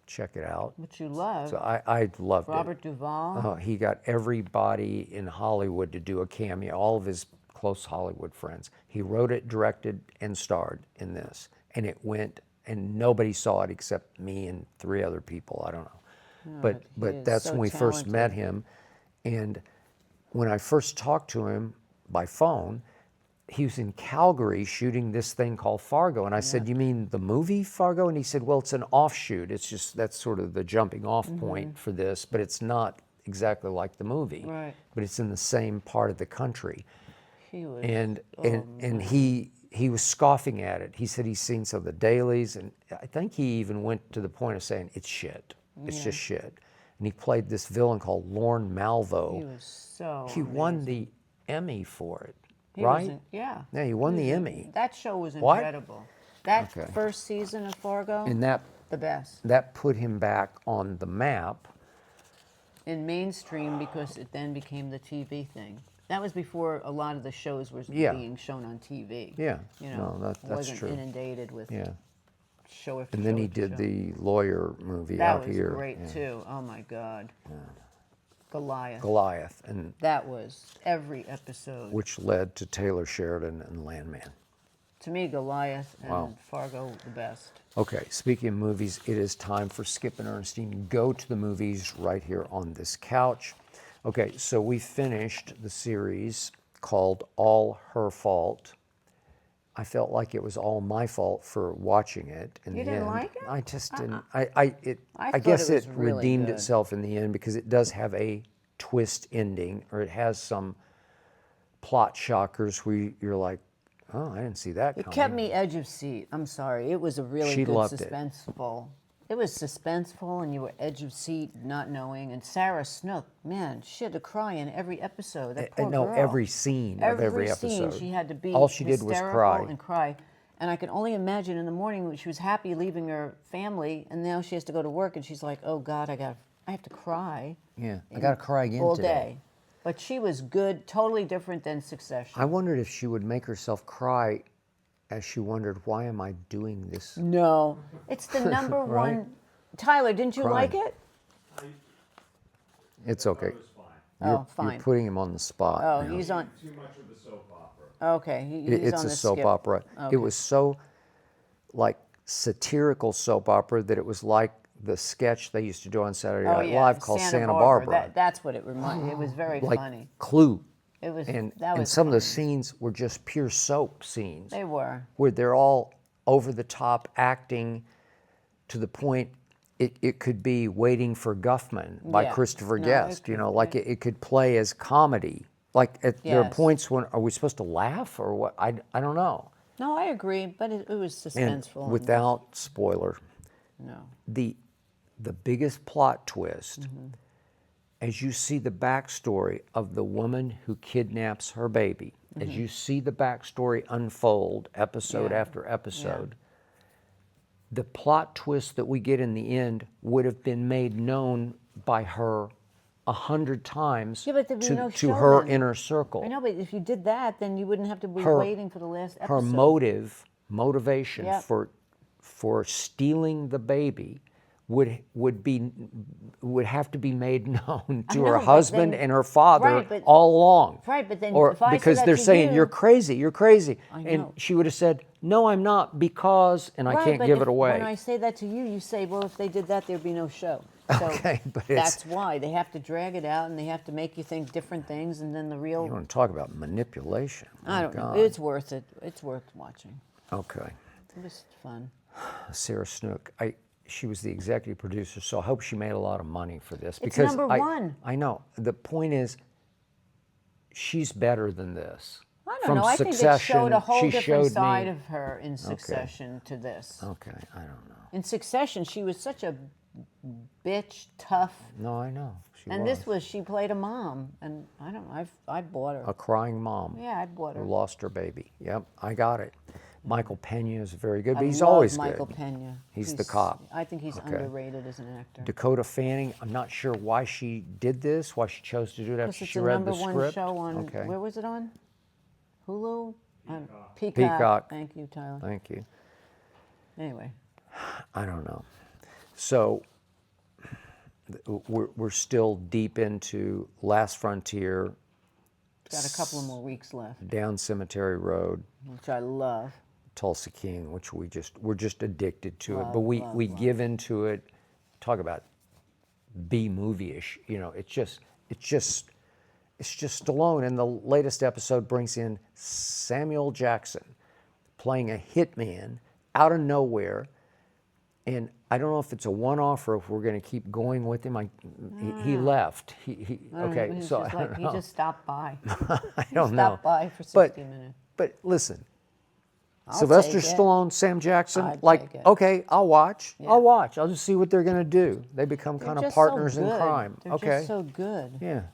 Check it out. Which you love. So I loved Robert it. Duvall. Oh, he got everybody in Hollywood to do a cameo, all of his close Hollywood friends. He wrote it, directed, and starred in this. And it went, and nobody saw it except me and 3 other people. I don't know. but he But is that's so when we first met talented. him. And when I first talked to him by phone, he was in Calgary shooting this thing called Fargo. And I said, "You mean the movie Fargo?" And he said, "Well, it's an offshoot. It's just, that's sort of the jumping off point for this, but it's not exactly like the movie. Right. But it's in the same part of the country." He was. And he was scoffing at it. He said he's seen some of the dailies, and I think he even went to the point of saying, "It's shit. It's just shit." And he played this villain called Lorne Malvo. He was so. He won the Emmy for it, He was right? in- yeah. Yeah, he won the Emmy. That show was What? incredible. That Okay. first season of Fargo, And that the best put him back on the map. in mainstream because it then became the TV thing. That was before a lot of the shows were Yeah. being shown on TV. Yeah. You know, No, that's wasn't true. inundated with Yeah. show after And then show he after did show. the lawyer movie That out was here. great Yeah. too. Oh my God. Goliath. Goliath, and That was every episode. which led to Taylor Sheridan and Landman. To me, Goliath and Wow. Fargo the best. Okay, speaking of movies, it is time for Skip and Ernestine to go to the movies right here on this couch. Okay, so we finished the series called All Her Fault. I felt like it was all my fault for watching it in You the didn't end. like it? I just didn't. I I thought guess it was it really redeemed good. itself in the end because it does have a twist ending, or it has some plot shockers where you're like, oh, I didn't see that It coming. kept me edge of seat. I'm sorry. It was a really She good loved it. suspenseful. It was suspenseful, and you were edge of seat, not knowing. And Sarah Snook, man, she had to cry in every episode. That poor No, girl. every scene of every episode. Scene, she had to be All she did was hysterical cry. and cry. And I can only imagine in the morning when she was happy leaving her family, and now she has to go to work, and she's like, "Oh God, I have to cry." Yeah, I got to cry again all today. day. But she was good, totally different than Succession. I wondered if she would make herself cry as she wondered, why am I doing this? No, it's the number Right? one. Tyler, didn't you Crying. like it? It's okay. Oh, fine. You're putting him on the spot. Oh, now. he's on. Too much of a soap opera. Okay, he's It's on a the soap skip. opera. Okay. It was so like satirical soap opera that it was like the sketch they used to do on Saturday Oh Night yeah, Live called Santa Barbara. That's what it reminded. It was very like funny. Clue. It was. And that was some of the funny. scenes were just pure soap scenes. They were. Where they're all over the top acting to the point it could be Waiting for Guffman by Yeah. Christopher No, Guest. it You know, could- like it could play as comedy. Like there are Yes. points when, are we supposed to laugh or what? I don't know. No, I agree, but it was And suspenseful. without spoiler, No. the biggest plot twist, Mm-hmm. as you see the backstory of the woman who kidnaps her baby, as you see the backstory unfold episode Yeah. after episode, the plot twist that we get in the end would have been made known by her 100 times Yeah, but there'd be no to show her then. inner circle. I know, but if you did that, then you wouldn't have to be Her- waiting for the last episode. Her motivation Yep. for stealing the baby would have to be made known I to know, her but husband then- and her father Right, but- all along. Right, but then Or if I said because that they're to saying you- you're crazy, you're crazy, I and know. she would have said, "No, I'm not," because, and I Right, can't but give if- it away. When I say that to you, you say, well, if they did that, there'd be no show. So Okay, but it's- that's why. They have to drag it out, and they have to make you think different things, and then the real... You want to talk about manipulation? I My don't know. God. It's worth it. It's worth watching. Okay. It was fun. Sarah Snook. She was the executive producer, so I hope she made a lot of money for this. It's Because number one. I know. The point is, she's better than this. I don't From know. I think it Succession, showed a whole she different showed side me, of her in Succession to this. Okay, I don't know. In Succession, she was such a bitch, tough, No, I know. She and was. this was she played a mom, and I don't know. I bought her. A crying mom Yeah, I bought her. who lost her baby. Yep, I got it. Michael Pena is very good, but I he's love always Michael good. Pena. He's the cop. I think he's Okay. underrated as an actor. Dakota Fanning, I'm not sure why she did this, why she chose to do it Because after it's she the read number the one script. show on, Okay. where was it on? Hulu? Peacock. Peacock. Thank you, Tyler. Thank you. Anyway, I don't know. So we're still deep into Last Frontier, got a couple of more weeks left, Down Cemetery Road, which I love. Tulsa King, which we're just addicted to it. Love, But we love, love. give into it. Talk about B movie-ish. You know, it's just Stallone. And the latest episode brings in Samuel Jackson playing a hitman out of nowhere. And I don't know if it's a one-off or if we're going to keep going with him. He left. He okay. He's So just I don't he know. just stopped by. I don't know. Stopped by for 60 minutes. But listen, I'll Sylvester take it. Stallone, Sam Jackson, I'd like, take it. okay, I'll watch. Yeah. I'll watch. I'll just see what they're going to do. They become They're kind of just partners so in good. crime. They're Okay. just so good. Yeah.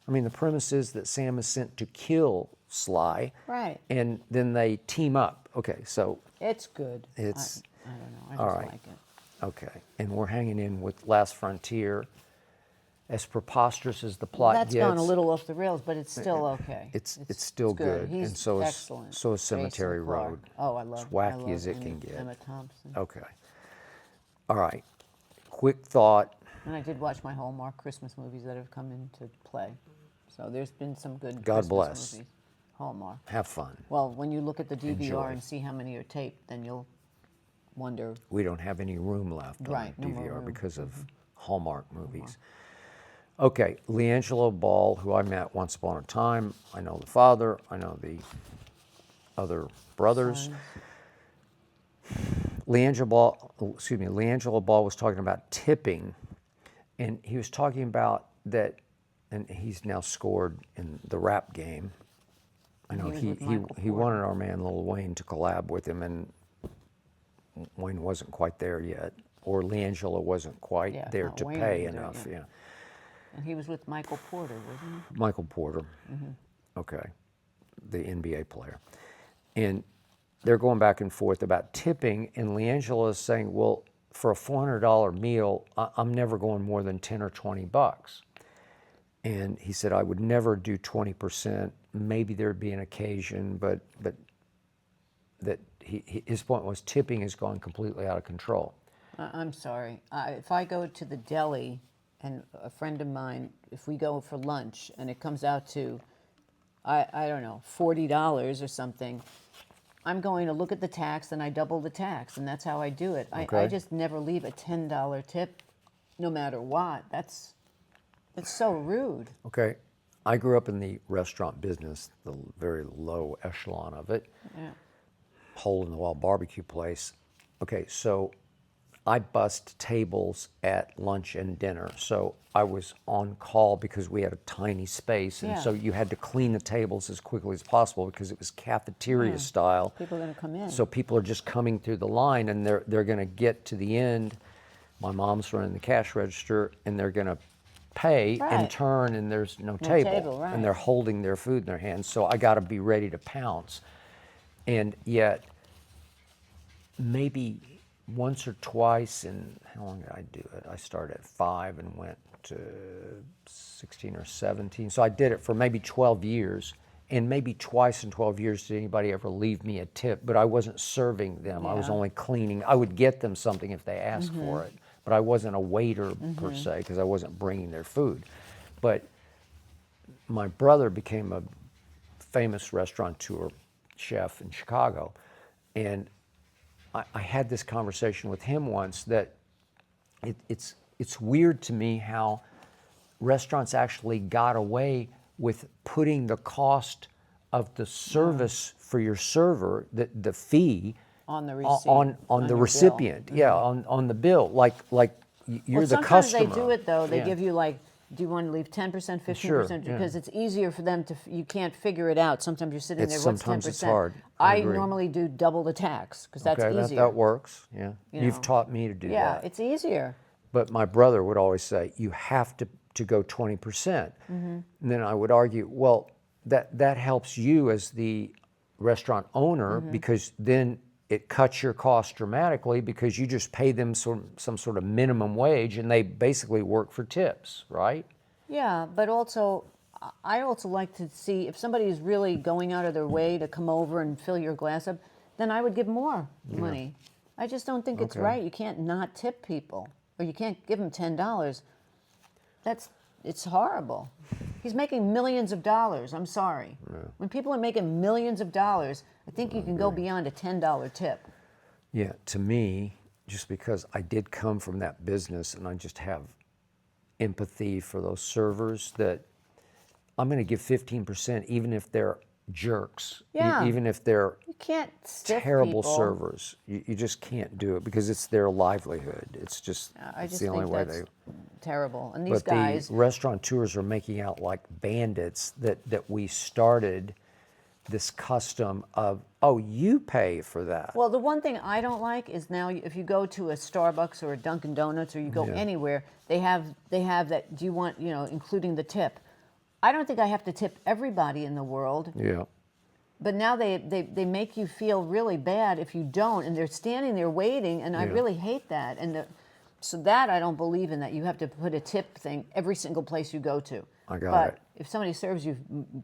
I mean, the premise is that Sam is sent to kill Sly. Right. And then they team up. Okay, so, It's good. It's- I don't know. I all just right. like it. okay. And we're hanging in with Last Frontier. As preposterous as the plot That's gets. gone a little off the rails, but it's still okay. It's still good. He's and so is, excellent. So is Cemetery Jason Clarke. Road. Oh, I love As wacky I love as it Emma- can get. Emma Thompson. Okay. All right. Quick thought. And I did watch my Hallmark Christmas movies that have come into play. So there's been some good God Christmas bless. movies. Hallmark. Have fun. Well, when you look at the DVR Enjoy. and see how many are taped, then you'll wonder. We don't have any room left Right, on no more DVR room. because of Hallmark movies. Okay, Leangelo Ball, who I met once upon a time. I know the father. I know the other brothers. Sons. Leangelo Ball was talking about tipping, and he was talking about that, and he's now scored in the rap game. I know He was he with Michael he Porter. wanted our man Lil Wayne to collab with him, and Wayne wasn't quite there yet, or Leangelo wasn't quite Yeah, there not to Wayne pay either, enough. yeah. Yeah, And he was with Michael Porter, wasn't he? Michael Porter. Okay, the NBA player, and they're going back and forth about tipping, and Leangelo is saying, well, for a $400 meal, I'm never going more than 10 or 20 bucks. And he said, I would never do 20%. Maybe there'd be an occasion, but that his point was tipping has gone completely out of control. I'm sorry. If I go to the deli and a friend of mine, if we go for lunch and it comes out to, I don't know, $40 or something, I'm going to look at the tax and I double the tax, and that's how I do it. I Okay. just never leave a $10 tip, no matter what. It's so rude. Okay, I grew up in the restaurant business, the very low echelon of it, Yeah. hole-in-the-wall barbecue place. Okay, so I bussed tables at lunch and dinner. So I was on call because we had a tiny space, and Yeah. so you had to clean the tables as quickly as possible because it was cafeteria style. People are going to come in. So people are just coming through the line, and they're going to get to the end. My mom's running the cash register, and they're going to pay and Right. turn, and there's no table, right. and they're holding their food in their hands. So I got to be ready to pounce, and yet maybe once or twice, and how long did I do it? I started at 5 and went to 16 or 17. So I did it for maybe 12 years, and maybe twice in 12 years did anybody ever leave me a tip, but I wasn't serving them. I was Yeah. only cleaning. I would get them something if they asked for it, but I wasn't a waiter per se because I wasn't bringing their food. But my brother became a famous restaurateur chef in Chicago, and I had this conversation with him once that it's weird to me how restaurants actually got away with putting the cost of the service for your server, the fee, On the receipt. on On the your recipient. bill. Yeah, on the bill. Like you're Well, the sometimes customer. they do it though. They Yeah. give you like, do you want to leave 10%, 15%? Sure, yeah. Because it's easier for them to. You can't figure it out. Sometimes you're sitting there. What's 10%? Sometimes it's hard. I I agree. normally do double the tax because that's Okay, easier. that works. Yeah, You you've know. taught me to do Yeah, that. it's easier. But my brother would always say, you have to go 20%. And then I would argue, well, that helps you as the restaurant owner because then it cuts your costs dramatically because you just pay them some sort of minimum wage and they basically work for tips, right? Yeah, but also, I also like to see if somebody is really going out of their way to come over and fill your glass up, then I would give more money. I just don't think it's Okay. right. You can't not tip people, or you can't give them $10. It's horrible. He's making millions of dollars. I'm sorry. When people are making millions of dollars, I think you can go beyond a $10 tip. Yeah, to me, just because I did come from that business and I just have empathy for those servers that I'm going to give 15% even if they're jerks, Yeah. even if they're You can't stiff terrible people. servers. You just can't do it because it's their livelihood. It's just I it's just the only think way that's they. terrible. And these But guys, the restaurateurs are making out like bandits that we started this custom of, oh, you pay for that. well, the one thing I don't like is now if you go to a Starbucks or a Dunkin' Donuts or you go Yeah. anywhere, they have that. Do you want including the tip? I don't think I have to tip everybody in the world, Yeah. but now they make you feel really bad if you don't, and they're standing there waiting, and I Yeah. really hate that. And so that I don't believe in that. You have to put a tip thing every single place you go to. I got but it. if somebody serves you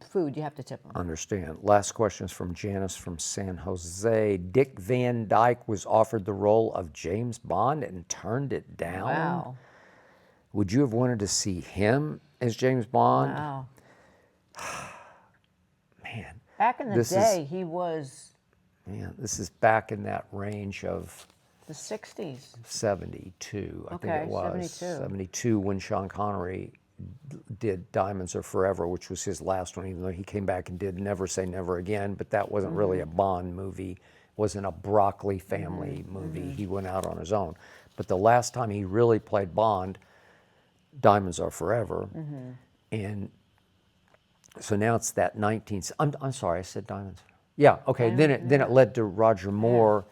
food, you have to tip them. Understand. Last question is from Janice from San Jose. Dick Van Dyke was offered the role of James Bond and turned it down. Wow. Would you have wanted to see him as James Bond? Wow. Man. Back in the This is- day, he was Yeah, this is back in that range of the 60s. 72, I think Okay, it was. 72. 72 when Sean Connery did Diamonds Are Forever, which was his last one, even though he came back and did Never Say Never Again, but that wasn't really a Bond movie, wasn't a Broccoli family movie. He went out on his own. But the last time he really played Bond, Diamonds Are Forever, and so now it's that 19th. I'm sorry, I said Diamonds. Yeah, okay. Then it led to Roger Moore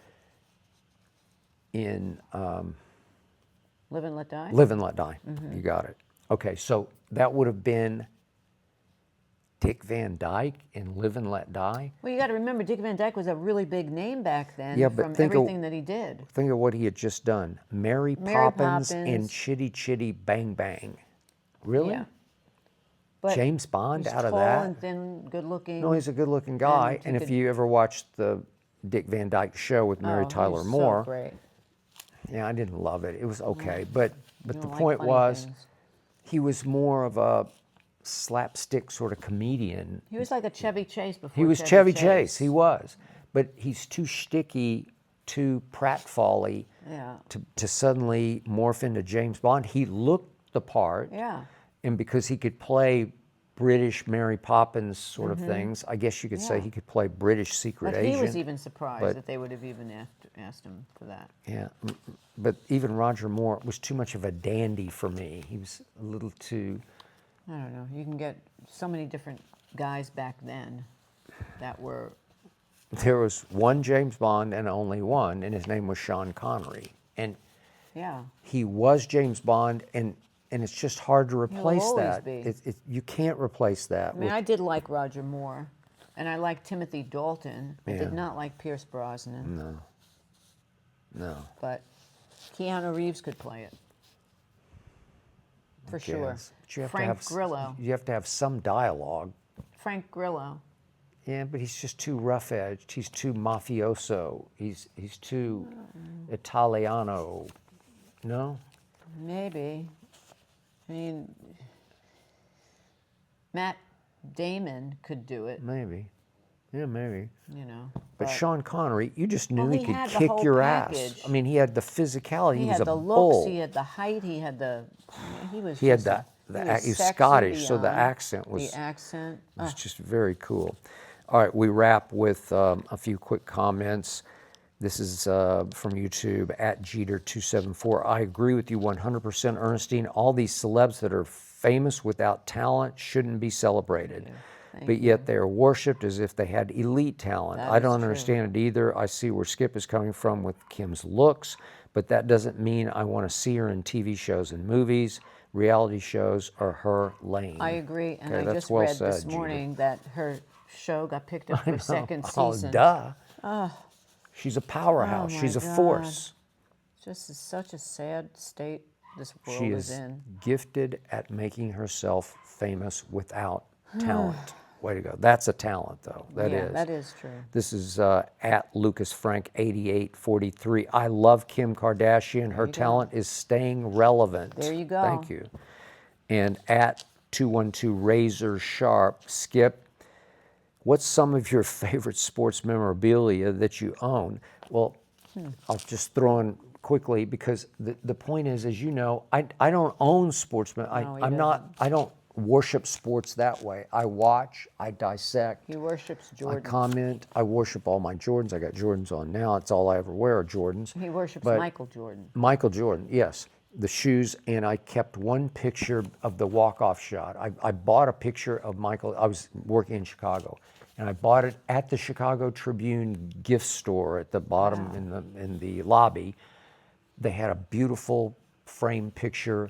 in Live and Let Die? Live and Let Die. You got it. Okay, so that would have been Dick Van Dyke in Live and Let Die. Well, you got to remember, Dick Van Dyke was a really big name back then Yeah, but from think of- everything that he did. Think of what he had just done. Mary Poppins and Chitty Chitty Bang Bang. Really? Yeah. But James Bond he's out of tall that? and thin, good looking. No, he's a good-looking guy. And he And if could- you ever watched the Dick Van Dyke Show with Mary Tyler he's Moore, So great. yeah, I didn't love it. It was okay, but You the don't like point funny was, things. he was more of a slapstick sort of comedian. He was like a Chevy Chase before. He was Chevy Chase. He was, but he's too shticky, too pratfally Yeah. to suddenly morph into James Bond. He looked the part, Yeah. and because he could play British Mary Poppins sort of things, I guess you could say Yeah. he could play British secret But agent. he was even surprised but- that they would have even asked him for that. Yeah, but even Roger Moore was too much of a dandy for me. He was a little too. I don't know. You can get so many different guys back then that were. There was one James Bond and only one, and his name was Sean Connery. And Yeah. he was James Bond, and it's just hard to replace always that. be. You can't replace that. I mean, I did like Roger Moore, and I liked Timothy Dalton. I Yeah. did not like Pierce Brosnan, No. but Keanu Reeves could play it. For sure. Yes. But you have Frank to have, Grillo. You have to have some dialogue. Frank Grillo. Yeah, but he's just too rough-edged. He's too mafioso. He's too Italiano. No? Maybe. I mean, Matt Damon could do it, Maybe. Yeah, maybe. you know. But Sean Connery, you just knew Well, he he could had the kick whole your ass. package. I mean, he had the physicality. he He was had a the looks, bull. he had the height, he had the. He was. He had just he was sexy Scottish, so the beyond. accent was The accent. was just very cool. All right, we wrap with a few quick comments. This is from YouTube at Jeter274. I agree with you 100%, Ernestine. All these celebs that are famous without talent shouldn't be celebrated. But yet they are worshipped as if they had elite talent. That I is don't true. understand it either. I see where Skip is coming from with Kim's looks, but that doesn't mean I want to see her in TV shows and movies. Reality shows are her lane. I agree, and Okay, I that's just well read said, this Jeter. morning that her show got picked up for a second Oh, season. duh. She's a powerhouse. Oh, my She's a God. force. Just is such a sad state this world She is is in. gifted at making herself famous without talent. Way to go. That's a talent, though. That is. Yeah, that is true. This is at LucasFrank8843. I love Kim Kardashian. Her you go. talent is staying relevant. There you go. Thank you. And at 212 Razor Sharp, Skip, what's some of your favorite sports memorabilia that you own? Well, I'll just throw in quickly because the point is, as you know, I don't own sports. No, he I don't worship sports that way. I watch, I dissect. He worships I Jordan. comment. I worship all my Jordans. I got Jordans on now. It's all I ever wear are Jordans. He worships But Michael Jordan. Michael Jordan, yes. The shoes, and I kept one picture of the walk-off shot. I bought a picture of Michael. I was working in Chicago, and I bought it at the Chicago Tribune gift store at the bottom in the lobby. They had a beautiful framed picture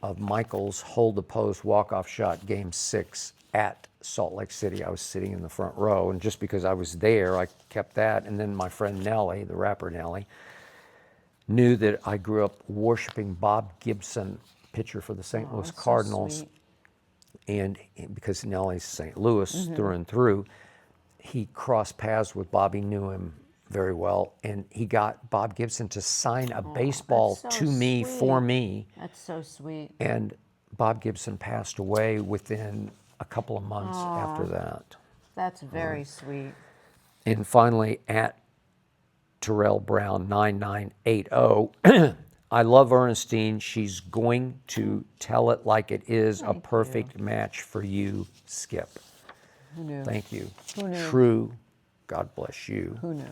of Michael's hold the post walk-off shot, Game 6 at Salt Lake City. I was sitting in the front row, and just because I was there, I kept that. And then my friend Nellie, the rapper Nellie, knew that I grew up worshiping Bob Gibson, pitcher for the St. Louis that's so Cardinals. sweet. And because Nellie's St. Louis through and through, he crossed paths with Bobby, knew him very well, and he got Bob Gibson to sign a baseball that's so to me for sweet. me. That's so sweet. And Bob Gibson passed away within a couple of months after that. That's very sweet. And finally, at Terrell Brown 9980, I love Ernestine. She's going to tell it like it is, a Thank perfect match for you, Skip. Who knew? Thank you. Who knew? True. God bless you. Who knew?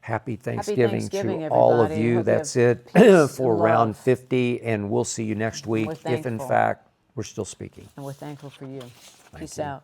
Happy Thanksgiving, Thanksgiving, to all of everybody. you. Hope you That's have it peace for and round love. 50, and we'll see you next week We're if, in thankful. fact, we're still speaking. And we're thankful for you. Peace you. out.